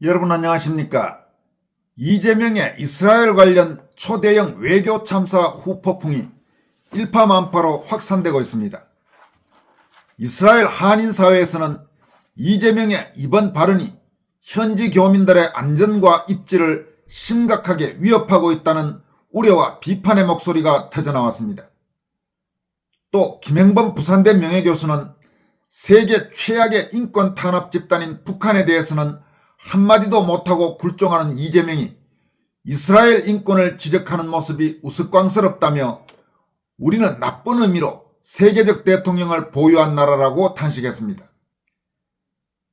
여러분 안녕하십니까? 이재명의 이스라엘 관련 초대형 외교 참사 후폭풍이 일파만파로 확산되고 있습니다. 이스라엘 한인사회에서는 이재명의 이번 발언이 현지 교민들의 안전과 입지를 심각하게 위협하고 있다는 우려와 비판의 목소리가 터져나왔습니다. 또 김행범 부산대 명예교수는 세계 최악의 인권 탄압 집단인 북한에 대해서는 한마디도 못하고 굴종하는 이재명이 이스라엘 인권을 지적하는 모습이 우스꽝스럽다며 우리는 나쁜 의미로 세계적 대통령을 보유한 나라라고 탄식했습니다.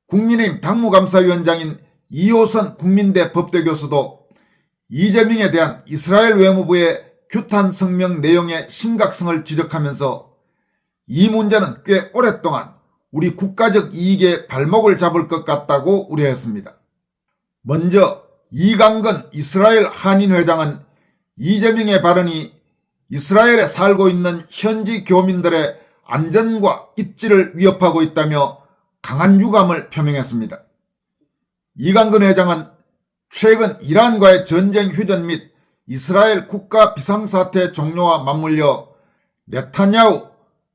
국민의힘 당무감사위원장인 이호선 국민대 법대교수도 이재명에 대한 이스라엘 외무부의 규탄 성명 내용의 심각성을 지적하면서 이 문제는 꽤 오랫동안 우리 국가적 이익에 발목을 잡을 것 같다고 우려했습니다. 먼저 이강건 이스라엘 한인회장은 이재명의 발언이 이스라엘에 살고 있는 현지 교민들의 안전과 입지를 위협하고 있다며 강한 유감을 표명했습니다. 이강건 회장은 최근 이란과의 전쟁 휴전 및 이스라엘 국가 비상사태 종료와 맞물려 네타냐후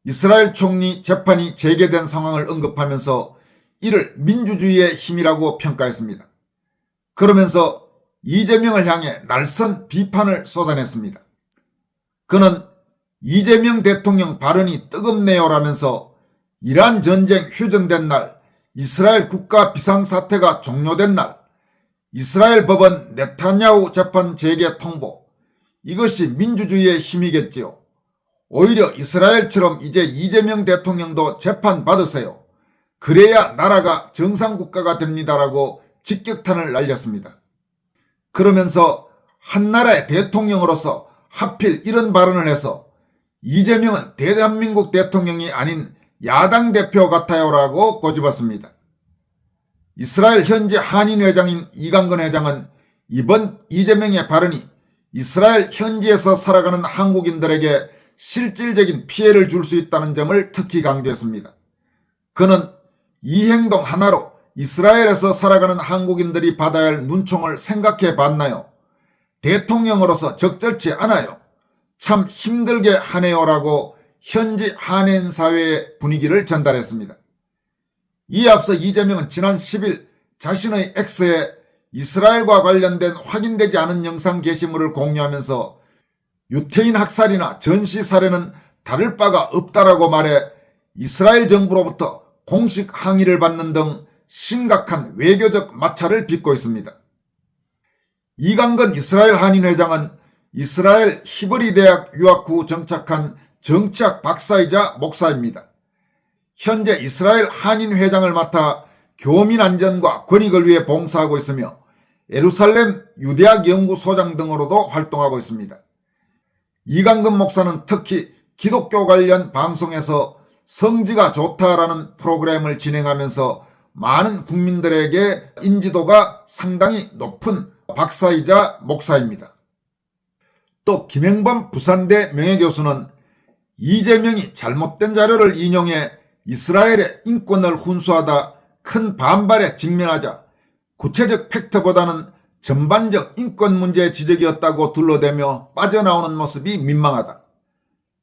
이스라엘 총리 재판이 재개된 상황을 언급하면서 이를 민주주의의 힘이라고 평가했습니다. 그러면서 이재명을 향해 날선 비판을 쏟아냈습니다. 그는 이재명 대통령 발언이 뜨겁네요라면서 이란 전쟁 휴전된 날, 이스라엘 국가 비상사태가 종료된 날, 이스라엘 법원 네타냐후 재판 재개 통보, 이것이 민주주의의 힘이겠지요. 오히려 이스라엘처럼 이제 이재명 대통령도 재판 받으세요. 그래야 나라가 정상국가가 됩니다라고 직격탄을 날렸습니다. 그러면서 한 나라의 대통령으로서 하필 이런 발언을 해서 이재명은 대한민국 대통령이 아닌 야당 대표 같아요라고 꼬집었습니다. 이스라엘 현지 한인회장인 이강건 회장은 이번 이재명의 발언이 이스라엘 현지에서 살아가는 한국인들에게 실질적인 피해를 줄 수 있다는 점을 특히 강조했습니다. 그는 이 행동 하나로 이스라엘에서 살아가는 한국인들이 받아야 할 눈총을 생각해 봤나요? 대통령으로서 적절치 않아요. 참 힘들게 하네요라고 현지 한인 사회의 분위기를 전달했습니다. 이에 앞서 이재명은 지난 10일 자신의 X에 이스라엘과 관련된 확인되지 않은 영상 게시물을 공유하면서 유태인 학살이나 전시 살해는 다를 바가 없다라고 말해 이스라엘 정부로부터 공식 항의를 받는 등 심각한 외교적 마찰을 빚고 있습니다. 이강건 이스라엘 한인회장은 이스라엘 히브리 대학 유학 후 정착한 정치학 박사이자 목사입니다. 현재 이스라엘 한인회장을 맡아 교민 안전과 권익을 위해 봉사하고 있으며 예루살렘 유대학 연구소장 등으로도 활동하고 있습니다. 이강건 목사는 특히 기독교 관련 방송에서 성지가 좋다라는 프로그램을 진행하면서 많은 국민들에게 인지도가 상당히 높은 박사이자 목사입니다. 또 김행범 부산대 명예교수는 이재명이 잘못된 자료를 인용해 이스라엘의 인권을 훈수하다 큰 반발에 직면하자 구체적 팩트보다는 전반적 인권 문제 지적이었다고 둘러대며 빠져나오는 모습이 민망하다.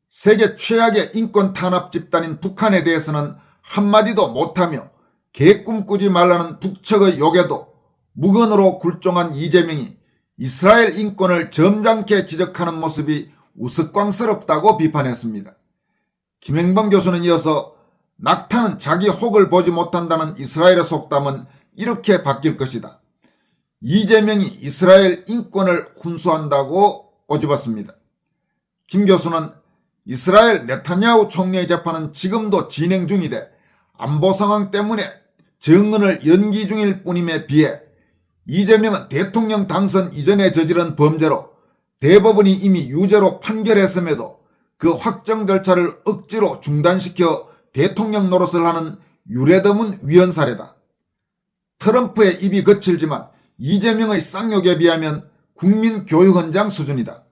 세계 최악의 인권 탄압 집단인 북한에 대해서는 한마디도 못하며 개꿈꾸지 말라는 북측의 욕에도 무건으로 굴종한 이재명이 이스라엘 인권을 점잖게 지적하는 모습이 우스꽝스럽다고 비판했습니다. 김행범 교수는 이어서 낙타는 자기 혹을 보지 못한다는 이스라엘의 속담은 이렇게 바뀔 것이다. 이재명이 이스라엘 인권을 훈수한다고 꼬집었습니다. 김 교수는 이스라엘 네타냐후 총리의 재판은 지금도 진행 중이되 안보 상황 때문에 정언을 연기 중일 뿐임에 비해 이재명은 대통령 당선 이전에 저지른 범죄로 대법원이 이미 유죄로 판결했음에도 그 확정 절차를 억지로 중단시켜 대통령 노릇을 하는 유례드문 위헌 사례다. 트럼프의 입이 거칠지만 이재명의 쌍욕에 비하면 국민교육원장 수준이다.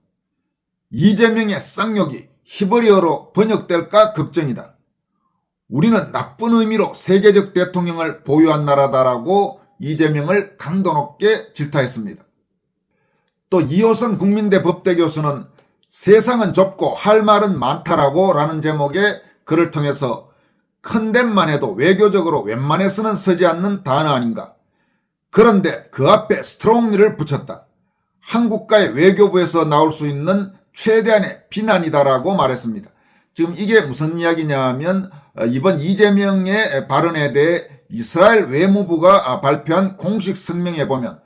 이재명의 쌍욕이 히브리어로 번역될까 걱정이다. 우리는 나쁜 의미로 세계적 대통령을 보유한 나라다라고 이재명을 강도 높게 질타했습니다. 또 이호선 국민대 법대 교수는 세상은 좁고 할 말은 많다라고 라는 제목의 글을 통해서 컨뎀만 해도 외교적으로 웬만해서는 서지 않는 단어 아닌가. 그런데 그 앞에 스트롱리를 붙였다. 한국과의 외교부에서 나올 수 있는 최대한의 비난이다라고 말했습니다. 지금 이게 무슨 이야기냐면 이번 이재명의 발언에 대해 이스라엘 외무부가 발표한 공식 성명에 보면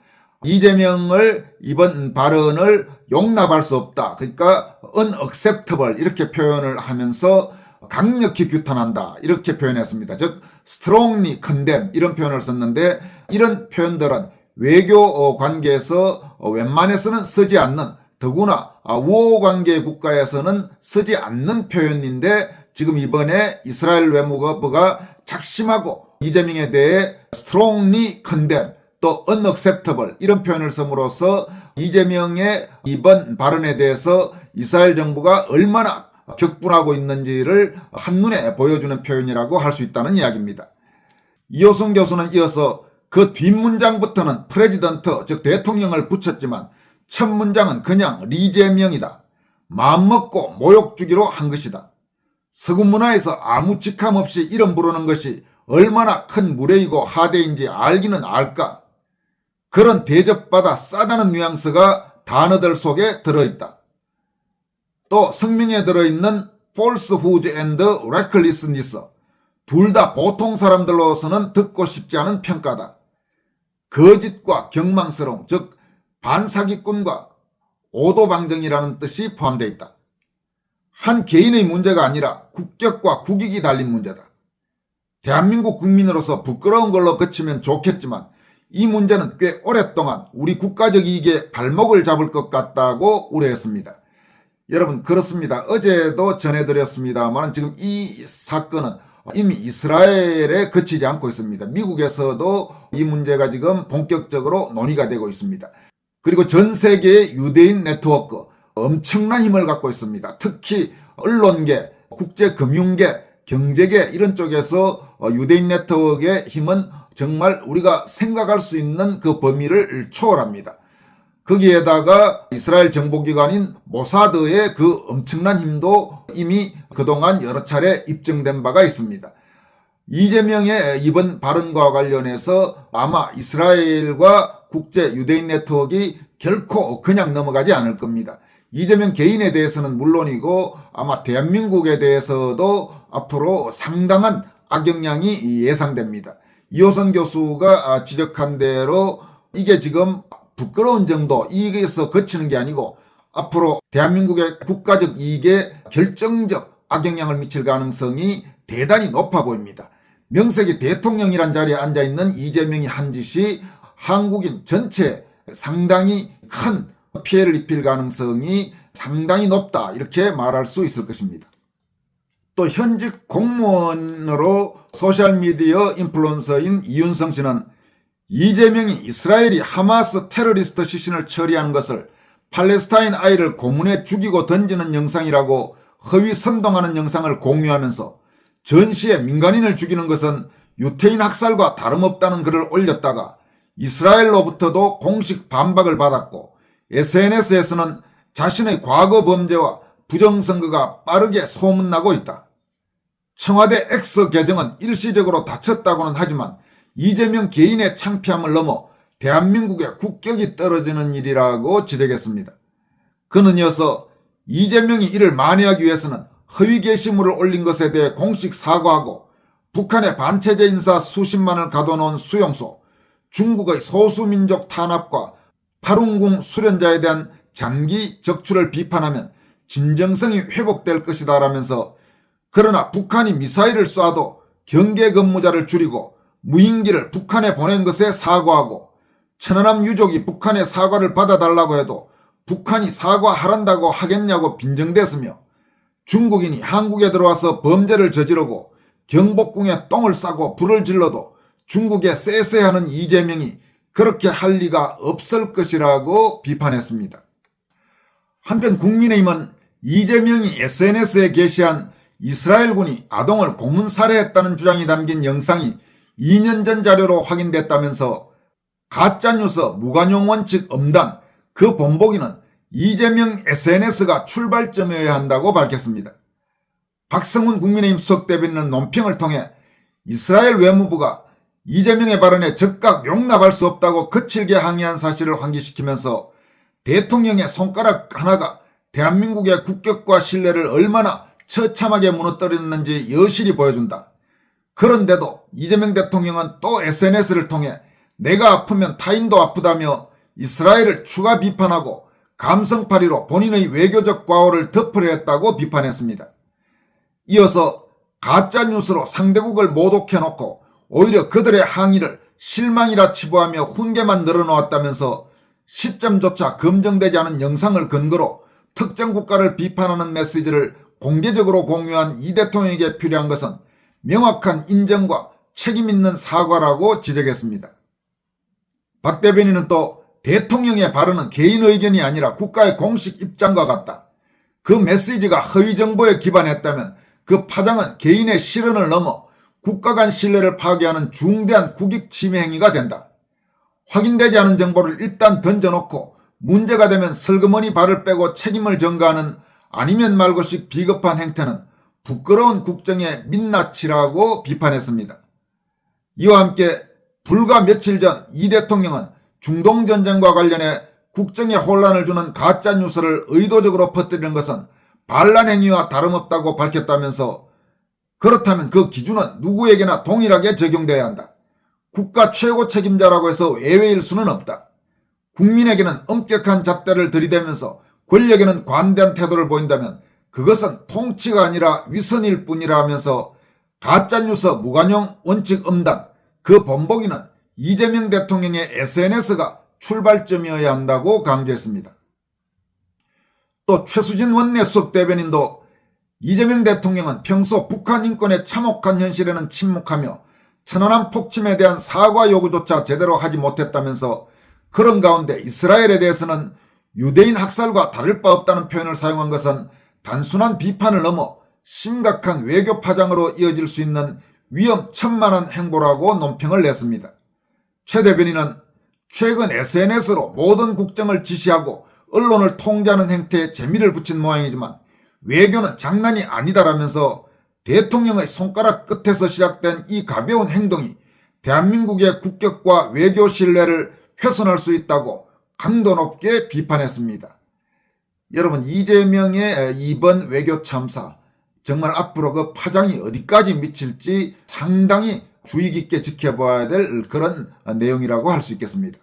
이재명을 이번 발언을 용납할 수 없다. 그러니까 unacceptable 이렇게 표현을 하면서 강력히 규탄한다 이렇게 표현했습니다. 즉 strongly condemn 이런 표현을 썼는데 이런 표현들은 외교 관계에서 웬만해서는 쓰지 않는 더구나 우호관계 국가에서는 쓰지 않는 표현인데 지금 이번에 이스라엘 외무부가 작심하고 이재명에 대해 strongly condemn 또 unacceptable 이런 표현을 씀으로써 이재명의 이번 발언에 대해서 이스라엘 정부가 얼마나 격분하고 있는지를 한눈에 보여주는 표현이라고 할 수 있다는 이야기입니다. 이호선 교수는 이어서 그 뒷문장부터는 프레지던트 즉 대통령을 붙였지만 첫 문장은 그냥 리재명이다. 마음먹고 모욕 주기로 한 것이다. 서구 문화에서 아무 직함 없이 이름 부르는 것이 얼마나 큰 무례이고 하대인지 알기는 알까. 그런 대접받아 싸다는 뉘앙스가 단어들 속에 들어있다. 또 성명에 들어있는 falsehood and recklessness 둘 다 보통 사람들로서는 듣고 싶지 않은 평가다. 거짓과 경망스러움 즉 반사기꾼과 오도방정이라는 뜻이 포함되어 있다. 한 개인의 문제가 아니라 국격과 국익이 달린 문제다. 대한민국 국민으로서 부끄러운 걸로 그치면 좋겠지만 이 문제는 꽤 오랫동안 우리 국가적 이익에 발목을 잡을 것 같다고 우려했습니다. 여러분 그렇습니다. 어제도 전해드렸습니다만 지금 이 사건은 이미 이스라엘에 그치지 않고 있습니다. 미국에서도 이 문제가 지금 본격적으로 논의가 되고 있습니다. 그리고 전 세계의 유대인 네트워크 엄청난 힘을 갖고 있습니다. 특히 언론계, 국제금융계, 경제계 이런 쪽에서 유대인 네트워크의 힘은 정말 우리가 생각할 수 있는 그 범위를 초월합니다. 거기에다가 이스라엘 정보기관인 모사드의 그 엄청난 힘도 이미 그동안 여러 차례 입증된 바가 있습니다. 이재명의 이번 발언과 관련해서 아마 이스라엘과 국제 유대인 네트워크가 결코 그냥 넘어가지 않을 겁니다. 이재명 개인에 대해서는 물론이고 아마 대한민국에 대해서도 앞으로 상당한 악영향이 예상됩니다. 이호선 교수가 지적한 대로 이게 지금 부끄러운 정도 이익에서 그치는 게 아니고 앞으로 대한민국의 국가적 이익에 결정적 악영향을 미칠 가능성이 대단히 높아 보입니다. 명색이 대통령이란 자리에 앉아있는 이재명이 한 짓이 한국인 전체에 상당히 큰 피해를 입힐 가능성이 상당히 높다 이렇게 말할 수 있을 것입니다. 또 현직 공무원으로 소셜미디어 인플루언서인 이윤성 씨는 이재명이 이스라엘이 하마스 테러리스트 시신을 처리한 것을 팔레스타인 아이를 고문해 죽이고 던지는 영상이라고 허위 선동하는 영상을 공유하면서 전시에 민간인을 죽이는 것은 유태인 학살과 다름없다는 글을 올렸다가 이스라엘로부터도 공식 반박을 받았고 SNS에서는 자신의 과거 범죄와 부정선거가 빠르게 소문나고 있다. 청와대 X 계정은 일시적으로 닫혔다고는 하지만 이재명 개인의 창피함을 넘어 대한민국의 국격이 떨어지는 일이라고 지적했습니다. 그는 이어서 이재명이 이를 만회하기 위해서는 허위 게시물을 올린 것에 대해 공식 사과하고 북한의 반체제 인사 수십만을 가둬놓은 수용소, 중국의 소수민족 탄압과 파룬궁 수련자에 대한 장기 적출을 비판하면 진정성이 회복될 것이다 라면서 그러나 북한이 미사일을 쏴도 경계 근무자를 줄이고 무인기를 북한에 보낸 것에 사과하고 천안함 유족이 북한의 사과를 받아달라고 해도 북한이 사과하란다고 하겠냐고 빈정댔으며 중국인이 한국에 들어와서 범죄를 저지르고 경복궁에 똥을 싸고 불을 질러도 중국에 쎄쎄하는 이재명이 그렇게 할 리가 없을 것이라고 비판했습니다. 한편 국민의힘은 이재명이 SNS에 게시한 이스라엘군이 아동을 고문 살해했다는 주장이 담긴 영상이 2년 전 자료로 확인됐다면서 가짜뉴스 무관용 원칙 엄단 그 본보기는 이재명 SNS가 출발점이어야 한다고 밝혔습니다. 박성훈 국민의힘 수석대변인은 논평을 통해 이스라엘 외무부가 이재명의 발언에 즉각 용납할 수 없다고 거칠게 항의한 사실을 환기시키면서 대통령의 손가락 하나가 대한민국의 국격과 신뢰를 얼마나 처참하게 무너뜨렸는지 여실히 보여준다. 그런데도 이재명 대통령은 또 SNS를 통해 내가 아프면 타인도 아프다며 이스라엘을 추가 비판하고 감성팔이로 본인의 외교적 과오를 덮으려 했다고 비판했습니다. 이어서 가짜뉴스로 상대국을 모독해놓고 오히려 그들의 항의를 실망이라 치부하며 훈계만 늘어놓았다면서 시점조차 검증되지 않은 영상을 근거로 특정 국가를 비판하는 메시지를 공개적으로 공유한 이 대통령에게 필요한 것은 명확한 인정과 책임 있는 사과라고 지적했습니다. 박 대변인은 또 대통령의 발언은 개인 의견이 아니라 국가의 공식 입장과 같다. 그 메시지가 허위 정보에 기반했다면 그 파장은 개인의 실언을 넘어 국가 간 신뢰를 파괴하는 중대한 국익 침해 행위가 된다. 확인되지 않은 정보를 일단 던져놓고 문제가 되면 슬그머니 발을 빼고 책임을 전가하는 아니면 말고식 비겁한 행태는 부끄러운 국정의 민낯이라고 비판했습니다. 이와 함께 불과 며칠 전 이 대통령은 중동전쟁과 관련해 국정에 혼란을 주는 가짜뉴스를 의도적으로 퍼뜨리는 것은 반란 행위와 다름없다고 밝혔다면서 그렇다면 그 기준은 누구에게나 동일하게 적용돼야 한다. 국가 최고 책임자라고 해서 예외일 수는 없다. 국민에게는 엄격한 잣대를 들이대면서 권력에는 관대한 태도를 보인다면 그것은 통치가 아니라 위선일 뿐이라 하면서 가짜뉴스 무관용 원칙 엄단 그 본보기는 이재명 대통령의 SNS가 출발점이어야 한다고 강조했습니다. 또 최수진 원내 수석대변인도 이재명 대통령은 평소 북한 인권에 참혹한 현실에는 침묵하며 천안함 폭침에 대한 사과 요구조차 제대로 하지 못했다면서 그런 가운데 이스라엘에 대해서는 유대인 학살과 다를 바 없다는 표현을 사용한 것은 단순한 비판을 넘어 심각한 외교 파장으로 이어질 수 있는 위험천만한 행보라고 논평을 냈습니다. 최 대변인은 최근 SNS로 모든 국정을 지시하고 언론을 통제하는 행태에 재미를 붙인 모양이지만 외교는 장난이 아니다라면서 대통령의 손가락 끝에서 시작된 이 가벼운 행동이 대한민국의 국격과 외교 신뢰를 훼손할 수 있다고 강도 높게 비판했습니다. 여러분, 이재명의 이번 외교 참사 정말 앞으로 그 파장이 어디까지 미칠지 상당히 주의 깊게 지켜봐야 될 그런 내용이라고 할 수 있겠습니다.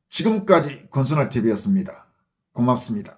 지금까지 권순할TV였습니다. 고맙습니다.